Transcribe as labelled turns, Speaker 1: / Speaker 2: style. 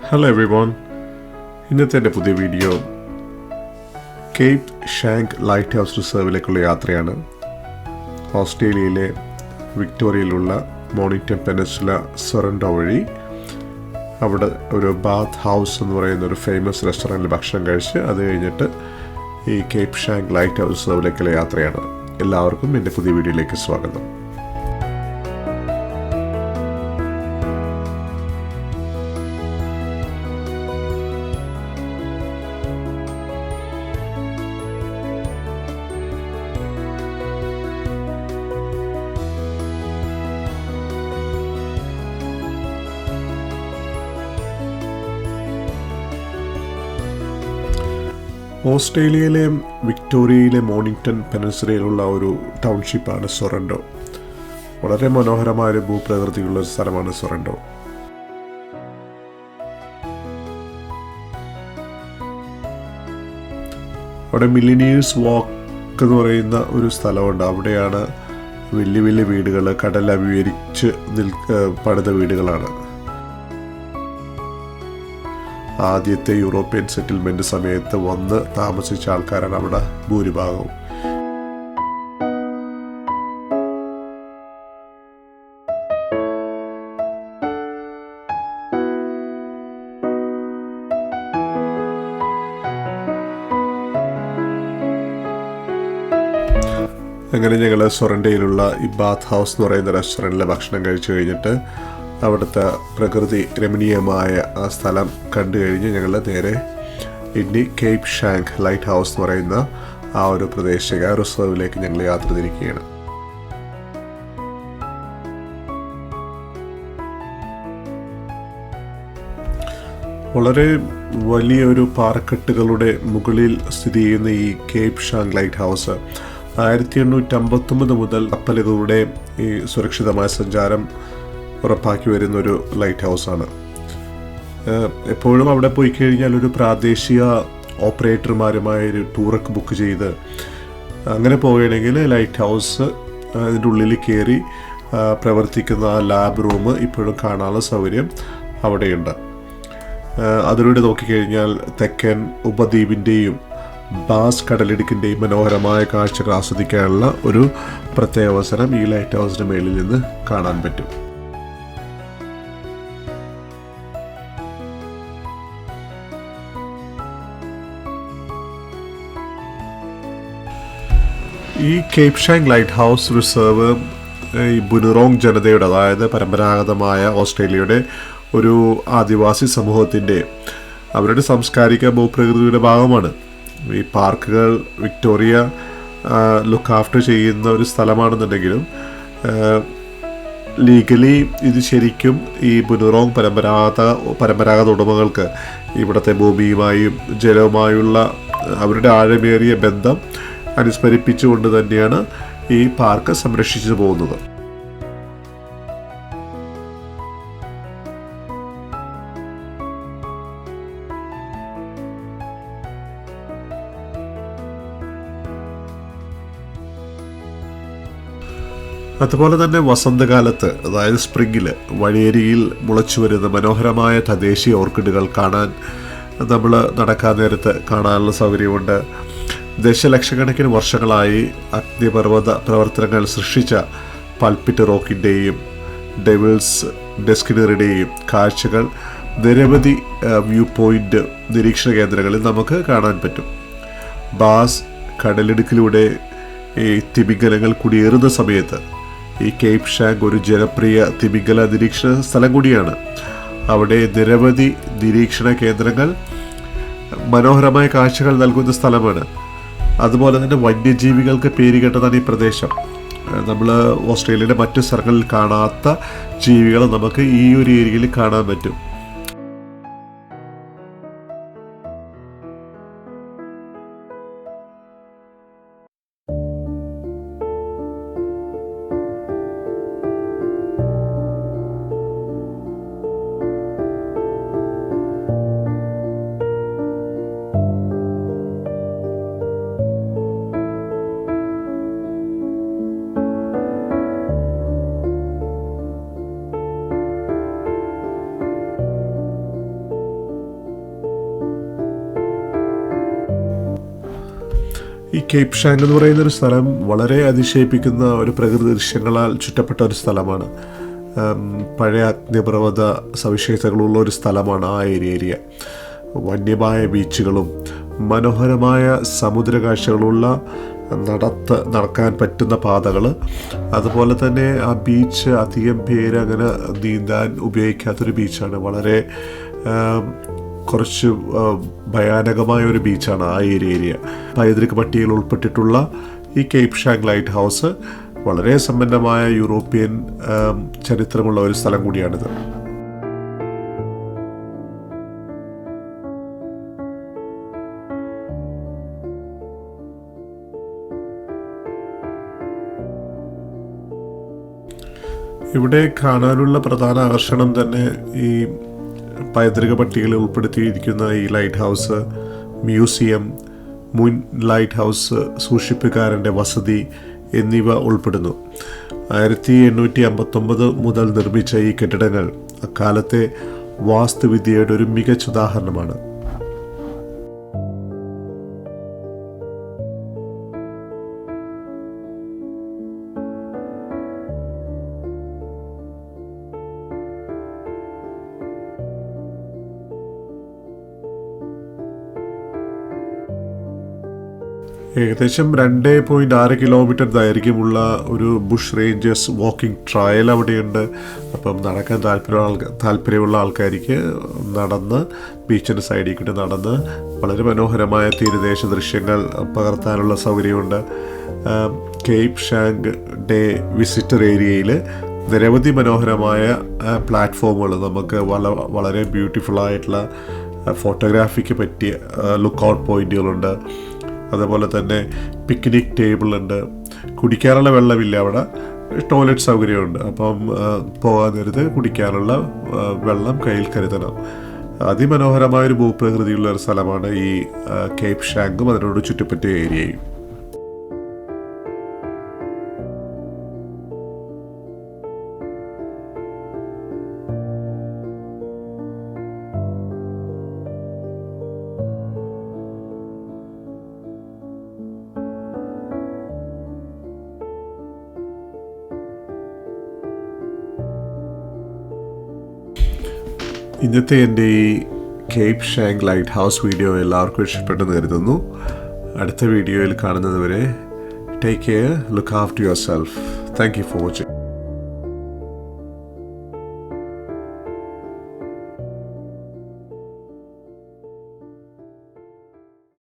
Speaker 1: Hello every one. ഇന്നത്തെ എൻ്റെ പുതിയ video Cape Schanck lighthouse റിസർവിലേക്കുള്ള യാത്രയാണ്. ഓസ്ട്രേലിയയിലെ വിക്ടോറിയയിലുള്ള മോണിങ്ടൺ പെനിൻസുല സൊറൻഡോ വഴി അവിടെ ഒരു ബാത്ത് ഹൗസ് എന്ന് പറയുന്ന ഒരു ഫേമസ് റെസ്റ്റോറൻറ്റിൽ ഭക്ഷണം കഴിച്ച് അത് കഴിഞ്ഞിട്ട് ഈ കേപ്പ് ഷാങ്ക് ലൈറ്റ് ഹൗസ് റിസർവിലേക്കുള്ള യാത്രയാണ്. എല്ലാവർക്കും എൻ്റെ പുതിയ വീഡിയോയിലേക്ക് സ്വാഗതം. ഓസ്ട്രേലിയയിലെ വിക്ടോറിയയിലെ മോണിങ്ടൺ പെനിൻസുലയിലുള്ള ഒരു ടൗൺഷിപ്പാണ് സൊറൻഡോ. വളരെ മനോഹരമായ ഒരു ഭൂപ്രകൃതിയുള്ള ഒരു സ്ഥലമാണ് സൊറൻഡോ. അവിടെ മില്ലിനിയേഴ്സ് വാക്ക് എന്ന് പറയുന്ന ഒരു സ്ഥലമുണ്ട്. അവിടെയാണ് വലിയ വലിയ വീടുകൾ, കടൽ അഭിമുഖീകരിച്ച് പണിത വീടുകളാണ്. ആദ്യത്തെ യൂറോപ്യൻ സെറ്റിൽമെൻറ്റ് സമയത്ത് വന്ന് താമസിച്ച ആൾക്കാരാണ് അവിടെ ഭൂരിഭാഗവും. അങ്ങനെ ഞങ്ങൾ സൊറൻഡോയിലുള്ള ഈ ബാത്ത് ഹൗസ് എന്ന് പറയുന്ന റെസ്റ്റോറൻറ്റിൽ ഭക്ഷണം കഴിച്ചു കഴിഞ്ഞിട്ട് അവിടുത്തെ പ്രകൃതി രമണീയമായ ആ സ്ഥലം കണ്ടു കഴിഞ്ഞ് ഞങ്ങൾ നേരെ ഇനി കേപ്പ് ഷാങ്ക് ലൈറ്റ് ഹൗസ് എന്ന് പറയുന്ന ആ ഒരു പ്രദേശിക റിസർവിലേക്ക് ഞങ്ങൾ യാത്ര തിരിക്കുകയാണ്. വളരെ വലിയൊരു പാറക്കെട്ടുകളുടെ മുകളിൽ സ്ഥിതി ചെയ്യുന്ന ഈ കേപ്പ് ഷാങ്ക് ലൈറ്റ് ഹൗസ് 1859 മുതൽ കപ്പലുകളുടെ ഈ സുരക്ഷിതമായ സഞ്ചാരം ഉറപ്പാക്കി വരുന്നൊരു ലൈറ്റ് ഹൗസാണ്. എപ്പോഴും അവിടെ പോയി കഴിഞ്ഞാൽ ഒരു പ്രാദേശിക ഓപ്പറേറ്റർമാരുമായൊരു ടൂറൊക്കെ ബുക്ക് ചെയ്ത് അങ്ങനെ പോവുകയാണെങ്കിൽ ലൈറ്റ് ഹൗസ് അതിൻ്റെ ഉള്ളിൽ കയറി പ്രവർത്തിക്കുന്ന ആ ലാബ് റൂം ഇപ്പോഴും കാണാനുള്ള സൗകര്യം അവിടെയുണ്ട്. അതിലൂടെ നോക്കിക്കഴിഞ്ഞാൽ തെക്കൻ ഉപദ്വീപിൻ്റെയും ബാസ് കടലിടുക്കിൻ്റെയും മനോഹരമായ കാഴ്ചകൾ ആസ്വദിക്കാനുള്ള ഒരു പ്രത്യേക അവസരം ഈ ലൈറ്റ് ഹൗസിൻ്റെ മേളിൽ നിന്ന് കാണാൻ പറ്റും. ഈ Cape Schanck light house reserve ഈ ബുനുറോങ് ജനതയുടെ, അതായത് പരമ്പരാഗതമായ ഓസ്ട്രേലിയയുടെ ഒരു ആദിവാസി സമൂഹത്തിൻ്റെ അവരുടെ സാംസ്കാരിക ഭൂപ്രകൃതിയുടെ ഭാഗമാണ്. ഈ പാർക്കുകൾ വിക്ടോറിയ ലുക്ക് ആഫ്റ്റർ ചെയ്യുന്ന ഒരു സ്ഥലമാണെന്നുണ്ടെങ്കിലും ലീഗലി ഇത് ശരിക്കും ഈ ബുനുറോങ് പരമ്പരാഗത ഉടമകൾക്ക് ഇവിടുത്തെ ഭൂമിയുമായും ജലവുമായുള്ള അവരുടെ ആഴമേറിയ ബന്ധം അനുസ്മരിപ്പിച്ചുകൊണ്ട് തന്നെയാണ് ഈ പാർക്ക് സംരക്ഷിച്ചു പോകുന്നത്. അതുപോലെ തന്നെ വസന്തകാലത്ത്, അതായത് സ്പ്രിങ്ങിൽ വഴിയരിയിൽ മുളച്ചു വരുന്ന മനോഹരമായ തദ്ദേശീയ ഓർക്കിഡുകൾ കാണാൻ നമ്മൾ നടക്കാൻ നേരത്ത് കാണാനുള്ള സൗകര്യമുണ്ട്. ദശലക്ഷക്കണക്കിന് വർഷങ്ങളായി അഗ്നിപർവ്വത പ്രവർത്തനങ്ങൾ സൃഷ്ടിച്ച പൾപിറ്റ് റോക്കിൻ്റെയും ഡെവിൾസ് ഡെസ്കിനറിയുടെയും കാഴ്ചകൾ നിരവധി വ്യൂ പോയിൻ്റ് നിരീക്ഷണ കേന്ദ്രങ്ങളിൽ നമുക്ക് കാണാൻ പറ്റും. ബാസ് കടലിടുക്കിലൂടെ ഈ തിമിംഗലങ്ങൾ കുടിയേറുന്ന സമയത്ത് ഈ കേപ്പ് ഷാങ്ക് ഒരു ജനപ്രിയ തിമിംഗല നിരീക്ഷണ സ്ഥലം കൂടിയാണ്. അവിടെ നിരവധി നിരീക്ഷണ കേന്ദ്രങ്ങൾ മനോഹരമായ കാഴ്ചകൾ നൽകുന്ന സ്ഥലമാണ്. അതുപോലെ തന്നെ വന്യജീവികൾക്ക് പേരുകേട്ടതാണ് ഈ പ്രദേശം. നമ്മൾ ഓസ്ട്രേലിയയിലെ മറ്റു സ്ഥലങ്ങളിൽ കാണാത്ത ജീവികളെ നമുക്ക് ഈ ഒരു ഏരിയയിൽ കാണാൻ പറ്റും. കേപ്പ് ഷാങ്ക് എന്ന് പറയുന്ന ഒരു സ്ഥലം വളരെ അതിശയിപ്പിക്കുന്ന ഒരു പ്രകൃതി ദൃശ്യങ്ങളാൽ ചുറ്റപ്പെട്ട ഒരു സ്ഥലമാണ്. പഴയ അഗ്നിപർവ്വത സവിശേഷതകളുള്ള ഒരു സ്ഥലമാണ് ആ ഏരിയ. വന്യമായ ബീച്ചുകളും മനോഹരമായ സമുദ്ര കാഴ്ചകളുള്ള നടക്കാൻ പറ്റുന്ന പാതകൾ, അതുപോലെ തന്നെ ആ ബീച്ച് അധികം പേര് അങ്ങനെ നീന്താൻ ഉപയോഗിക്കാത്തൊരു ബീച്ചാണ്. വളരെ കുറച്ച് ഭയാനകമായ ഒരു ബീച്ചാണ് ആ ഏരിയ. പൈതൃക പട്ടികയിൽ ഉൾപ്പെട്ടിട്ടുള്ള ഈ കേപ്പ് ഷാങ്ക് ലൈറ്റ് ഹൗസ് വളരെ സമ്പന്നമായ യൂറോപ്യൻ ചരിത്രമുള്ള ഒരു സ്ഥലം കൂടിയാണിത്. ഇവിടെ കാണാനുള്ള പ്രധാന ആകർഷണം തന്നെ ഈ പൈതൃക പട്ടികയിൽ ഉൾപ്പെടുത്തിയിരിക്കുന്ന ഈ ലൈറ്റ് ഹൗസ്, മ്യൂസിയം, മുൻ ലൈറ്റ് ഹൗസ് സൂക്ഷിപ്പുകാരൻ്റെ വസതി എന്നിവ ഉൾപ്പെടുന്നു. 1859 മുതൽ നിർമ്മിച്ച ഈ കെട്ടിടങ്ങൾ അക്കാലത്തെ വാസ്തുവിദ്യയുടെ ഒരു മികച്ച ഉദാഹരണമാണ്. ഏകദേശം 2.6 കിലോമീറ്റർ ദൈർഘ്യമുള്ള ഒരു ബുഷ് റേഞ്ചേഴ്സ് വാക്കിംഗ് ട്രയൽ അവിടെയുണ്ട്. അപ്പം നടക്കാൻ താല്പര്യമുള്ള ആൾക്കാർക്ക് നടന്ന് ബീച്ചിൻ്റെ സൈഡിൽ കൂടി നടന്ന് വളരെ മനോഹരമായ തീരദേശ ദൃശ്യങ്ങൾ പകർത്താനുള്ള സൗകര്യമുണ്ട്. കേപ്പ് ഷാങ്ക് ഡേ വിസിറ്റർ ഏരിയയിൽ നിരവധി മനോഹരമായ പ്ലാറ്റ്ഫോമുകൾ, നമുക്ക് വളരെ ബ്യൂട്ടിഫുള്ളായിട്ടുള്ള ഫോട്ടോഗ്രാഫിക്ക് പറ്റിയ ലുക്ക് ഔട്ട് പോയിൻറ്റുകളുണ്ട്. അതുപോലെ തന്നെ പിക്നിക് ടേബിളുണ്ട്. കുടിക്കാനുള്ള വെള്ളമില്ല അവിടെ, ടോയ്ലറ്റ് സൗകര്യമുണ്ട്. അപ്പം പോകാൻ നേരത്ത് കുടിക്കാനുള്ള വെള്ളം കയ്യിൽ കരുതണം. അതിമനോഹരമായൊരു ഭൂപ്രകൃതിയുള്ള ഒരു സ്ഥലമാണ് ഈ കേപ്പ് ഷാങ്കും അതിനോട് ചുറ്റുപറ്റിയ ഏരിയയും. ഇന്നത്തെ എൻ്റെ ഈ Cape Schanck light house video എല്ലാവർക്കും ഇഷ്ടപ്പെട്ടെന്ന് കരുതുന്നു. അടുത്ത വീഡിയോയിൽ കാണുന്നത് വരെ take care, look after your self. Thank you for watching.